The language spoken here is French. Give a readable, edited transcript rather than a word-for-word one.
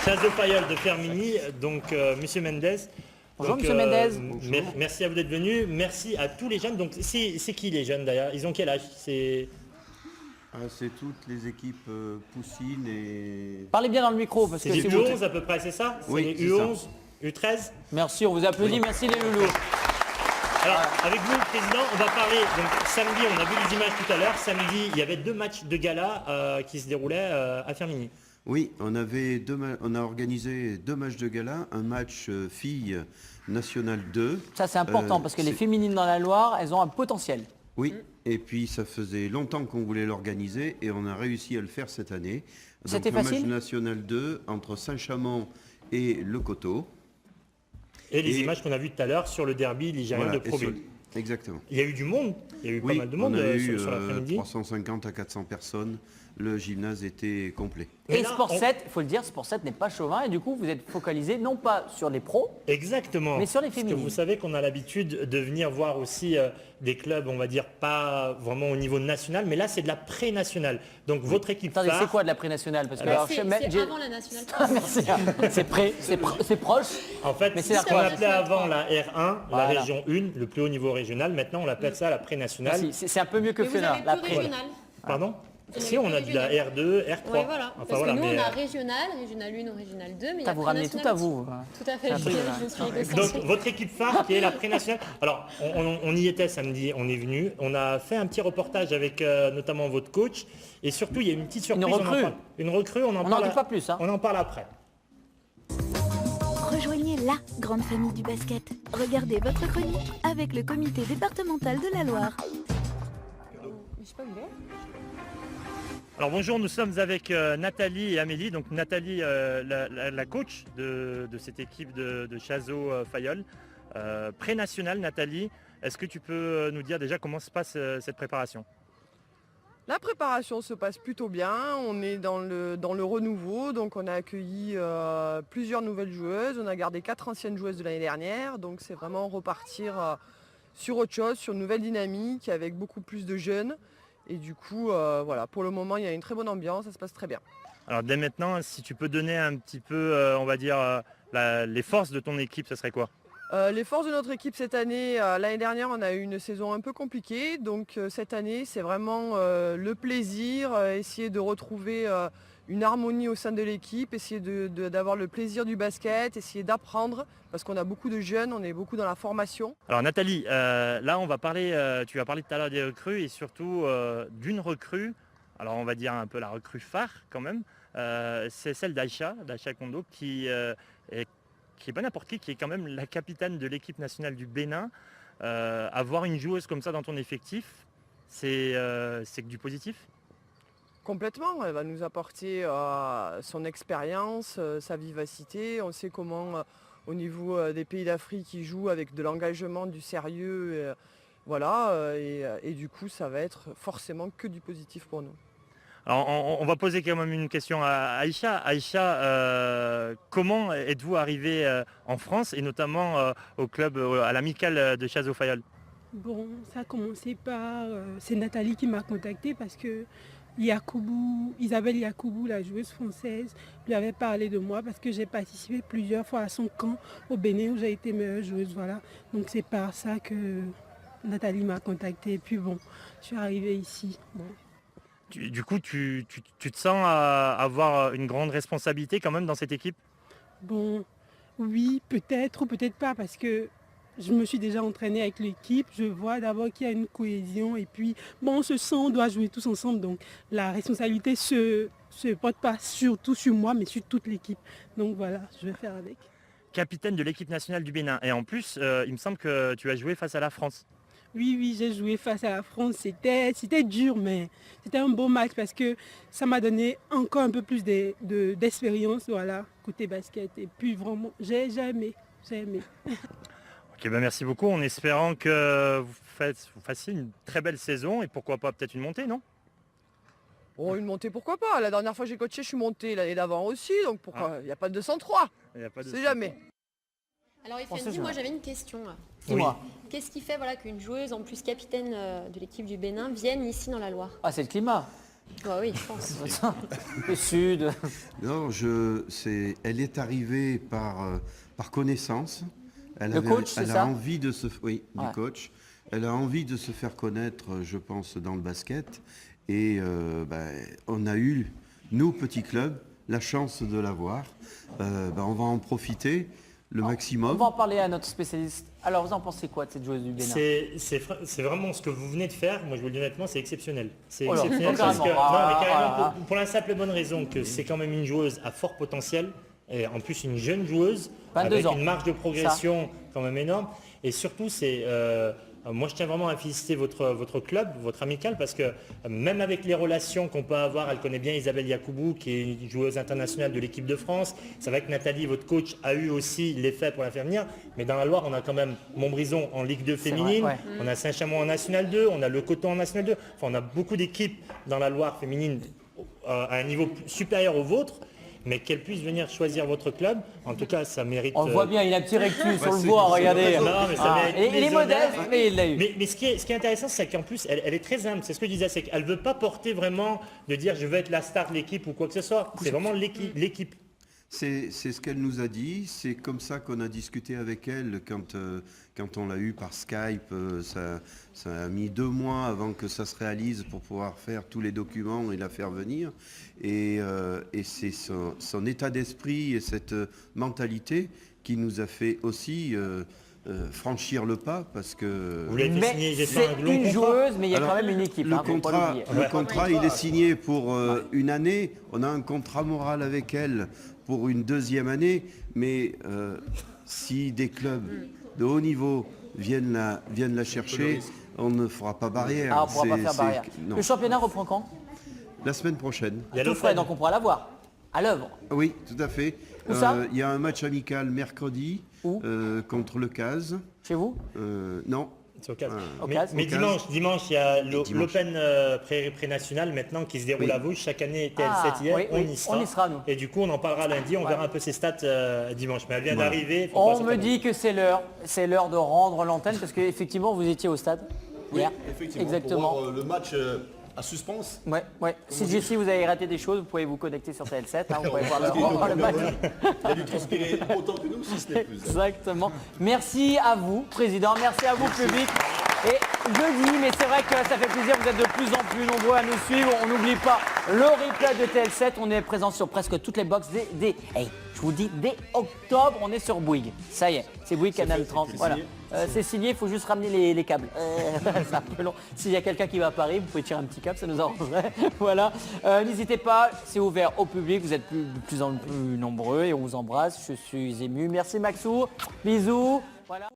Chazo Fayol de Fermini, donc Monsieur Mendes. Bonjour donc, Monsieur Mendes. Merci à vous d'être venu. Merci à tous les jeunes. Donc c'est qui les jeunes d'ailleurs? Ils ont quel âge? C'est toutes les équipes Poussines et... Parlez bien dans le micro parce c'est que les c'est U11 à peu près, c'est ça? Oui, C'est les U11, U13. Merci, on vous applaudit. Oui. Merci les loulous. Alors, avec vous, Président, on va parler. Donc, samedi, on a vu les images tout à l'heure. Samedi, il y avait 2 matchs de gala qui se déroulaient à Fermini. Oui, on a organisé 2 matchs de gala, un match filles national 2. Ça c'est important parce que les féminines dans la Loire, elles ont un potentiel. Oui, et puis ça faisait longtemps qu'on voulait l'organiser et on a réussi à le faire cette année. C'était Donc, facile. Le match national 2 entre Saint-Chamond et Le Coteau. Et les images qu'on a vues tout à l'heure sur le derby ligérien de Pro B. Exactement. Il y a eu du monde, il y a eu pas mal de monde on a eu sur l'après-midi. 350 à 400 personnes. Le gymnase était complet. Et Sport 7, il faut le dire, Sport 7 n'est pas chauvin et du coup vous êtes focalisé non pas sur les pros, Exactement. mais sur les Parce que féminines. vous savez qu'on a l'habitude de venir voir aussi des clubs, on va dire, pas vraiment au niveau national, mais là c'est de la pré-nationale. Donc votre équipe Attendez, phare, c'est quoi de la pré-nationale? Parce que Alors, alors, C'est j'ai- avant la nationale. Merci. C'est proche. en fait, Mais c'est c'est la ce qu'on quoi? appelait avant la R1, Voilà. la région 1, le plus haut niveau régional. Maintenant, on appelle ça la pré-nationale. Merci. C'est un peu mieux que Mais vous FENA. avez La plus pré. régional. Pardon Vous Si, avez on a plus de la régional. R2, R3. Oui, voilà. Enfin, Parce voilà, que nous, mais, on a régional, régional 1 ou régional 2, mais il y Putain, a vous ramenez tout à vous. Tout à fait, un je truc, suis voilà. Donc, égocentrique. votre équipe phare qui est la pré-nationale. Alors, on y était samedi, on est venu. On a fait un petit reportage avec notamment votre coach. Et surtout, il y a une petite surprise. recrue. Une recrue, on en On n'en parle. dit pas plus. Hein. On en parle après. Rejoignez la grande famille du basket. Regardez votre chronique avec le comité départemental de la Loire. Je sais pas où il est. Alors bonjour, nous sommes avec Nathalie et Amélie. Donc Nathalie, la coach de cette équipe de Chazo Fayol. Pré-nationale, Nathalie, est-ce que tu peux nous dire déjà comment se passe cette préparation? La préparation se passe plutôt bien, on est dans le renouveau, donc on a accueilli plusieurs nouvelles joueuses, on a gardé 4 anciennes joueuses de l'année dernière, donc c'est vraiment repartir sur autre chose, sur une nouvelle dynamique avec beaucoup plus de jeunes. Et du coup, voilà, pour le moment, il y a une très bonne ambiance, ça se passe très bien. Alors dès maintenant, si tu peux donner un petit peu, on va dire, les forces de ton équipe, ce serait quoi? Les forces de notre équipe cette année, l'année dernière, on a eu une saison un peu compliquée. Donc cette année, c'est vraiment le plaisir, essayer de retrouver une harmonie au sein de l'équipe, essayer d'avoir le plaisir du basket, essayer d'apprendre, parce qu'on a beaucoup de jeunes, on est beaucoup dans la formation. Alors Nathalie, là on va parler, tu vas parler tout à l'heure des recrues et surtout d'une recrue, alors on va dire un peu la recrue phare quand même, c'est celle d'Aïcha Kondo qui est pas n'importe qui est quand même la capitaine de l'équipe nationale du Bénin. Avoir une joueuse comme ça dans ton effectif, c'est que du positif? Complètement, elle va nous apporter son expérience, sa vivacité. On sait comment, au niveau des pays d'Afrique, ils jouent avec de l'engagement, du sérieux. Voilà, et du coup, ça va être forcément que du positif pour nous. Alors, on va poser quand même une question à Aïcha. Aïcha, comment êtes-vous arrivée en France et notamment au club, à l'amicale de Chazo Fayol? Bon, ça a commencé par... c'est Nathalie qui m'a contactée parce que Isabelle Yacoubou, la joueuse française, lui avait parlé de moi parce que j'ai participé plusieurs fois à son camp au Bénin où j'ai été meilleure joueuse. Voilà. Donc c'est par ça que Nathalie m'a contactée. Et puis bon, je suis arrivée ici. Bon. Du coup, tu te sens avoir une grande responsabilité quand même dans cette équipe? Bon, oui, peut-être ou peut-être pas parce que je me suis déjà entraînée avec l'équipe. Je vois d'abord qu'il y a une cohésion et puis, bon, on se sent, on doit jouer tous ensemble. Donc la responsabilité se porte pas surtout sur moi, mais sur toute l'équipe. Donc voilà, je vais faire avec. Capitaine de l'équipe nationale du Bénin. Et en plus, il me semble que tu as joué face à la France. Oui, j'ai joué face à la France. C'était dur, mais c'était un beau match parce que ça m'a donné encore un peu plus d'expérience, voilà, côté basket. Et puis vraiment, j'ai aimé. Ok, ben merci beaucoup, en espérant que vous fassiez une très belle saison et pourquoi pas peut-être une montée, non? Oh, une montée, pourquoi pas? La dernière fois que j'ai coaché, je suis montée l'année d'avant aussi, donc pourquoi? Il n'y a pas de 203, Il y a pas de... c'est jamais. Alors Pensez Effendi, ça. moi j'avais une question. Dis-moi. Qu'est-ce qui fait qu'une joueuse, en plus capitaine de l'équipe du Bénin, vienne ici dans la Loire? Ah, c'est le climat. Ouais, oui, je pense. Le Sud. Non, elle est arrivée par connaissance. Le coach, c'est elle ça a envie de se, oui, Ouais. du coach. Elle a envie de se faire connaître, je pense, dans le basket. Et on a eu, nous, petits clubs, la chance de l'avoir. On va en profiter le On maximum. va en parler à notre spécialiste. Alors, vous en pensez quoi de cette joueuse du Bénin? C'est vraiment ce que vous venez de faire, moi je vous le dis honnêtement, c'est exceptionnel. C'est Oh là, exceptionnel carrément. parce que, Ah, non, mais carrément, ah, pour la simple et bonne raison que c'est quand même une joueuse à fort potentiel, et en plus une jeune joueuse, 22 avec ans. une marge de progression quand même énorme. Et surtout, moi je tiens vraiment à féliciter votre club, votre amical, parce que même avec les relations qu'on peut avoir, elle connaît bien Isabelle Yacoubou, qui est une joueuse internationale de l'équipe de France. C'est vrai que Nathalie, votre coach, a eu aussi l'effet pour la faire venir. Mais dans la Loire, on a quand même Montbrison en Ligue 2 féminine, vrai, ouais. on a Saint-Chamond en National 2, on a le Coton en National 2. Enfin, on a beaucoup d'équipes dans la Loire féminine à un niveau supérieur au vôtre. Mais qu'elle puisse venir choisir votre club, en tout cas, ça mérite. On voit bien, il a un petit rectus sur le c'est- voit, c'est- regardez. Non, mais ça mérite Il est les honneurs. modeste, mais il l'a eu. Mais ce qui est intéressant, c'est qu'en plus, elle est très humble. C'est ce que je disais, c'est qu'elle ne veut pas porter vraiment de dire je veux être la star de l'équipe ou quoi que ce soit. C'est vraiment l'équipe. C'est ce qu'elle nous a dit, c'est comme ça qu'on a discuté avec elle quand on l'a eu par Skype. Ça a mis 2 mois avant que ça se réalise pour pouvoir faire tous les documents et la faire venir. Et c'est son état d'esprit et cette mentalité qui nous a fait aussi franchir le pas parce que... Vous l'avez fait signer, Mais j'espère, c'est un long une contrat. joueuse, mais il y a Alors, quand même une équipe. Le Faut pas contrat, l'oublier. le contrat, il est signé pour une année. On a un contrat moral avec elle pour une 2e année. Mais si des clubs de haut niveau viennent la chercher, on ne fera pas barrière. Ah, on ne pourra pas faire barrière. non. Le championnat reprend quand? La semaine prochaine. Il y a Tout frais, l'Open. donc on pourra la voir. À l'œuvre. Oui, tout à fait. Où ça Il y a un match amical mercredi Où contre le CAS. Chez vous? Non. C'est au cas. Au Mais, cas. mais Au cas. dimanche, il y a Dimanche. l'Open pré-national maintenant qui se déroule Oui. à Vosges. Chaque année, TL7 Ah, hier, oui, on oui, y sera. on y sera, nous. Et du coup, on en parlera lundi. On verra un peu ses stats dimanche. Mais elle vient Voilà. d'arriver. faut pas On me s'attendre. dit que c'est l'heure. C'est l'heure de rendre l'antenne parce qu'effectivement, vous étiez au stade hier. Effectivement. Exactement. Pour voir, le match à suspense. Ouais, ouais. Si Jessie, vous avez raté des choses, vous pouvez vous connecter sur TL7. Hein, vous pouvez voir le match. Il a dû transpirer autant que nous, si ce n'est plus. Exactement. Merci à vous, Président. Merci à vous, public. Et je dis, mais c'est vrai que ça fait plaisir, vous êtes de plus en plus nombreux à nous suivre. On n'oublie pas le replay de TL7. On est présent sur presque toutes les box. Hey, je vous dis, dès octobre, on est sur Bouygues. Ça y est, c'est Bouygues Canal 30. Voilà. C'est signé, il faut juste ramener les câbles. C'est un peu long. S'il y a quelqu'un qui va à Paris, vous pouvez tirer un petit câble, ça nous arrangerait. Voilà. N'hésitez pas, c'est ouvert au public. Vous êtes de plus en plus nombreux et on vous embrasse. Je suis ému. Merci Maxou. Bisous. Voilà.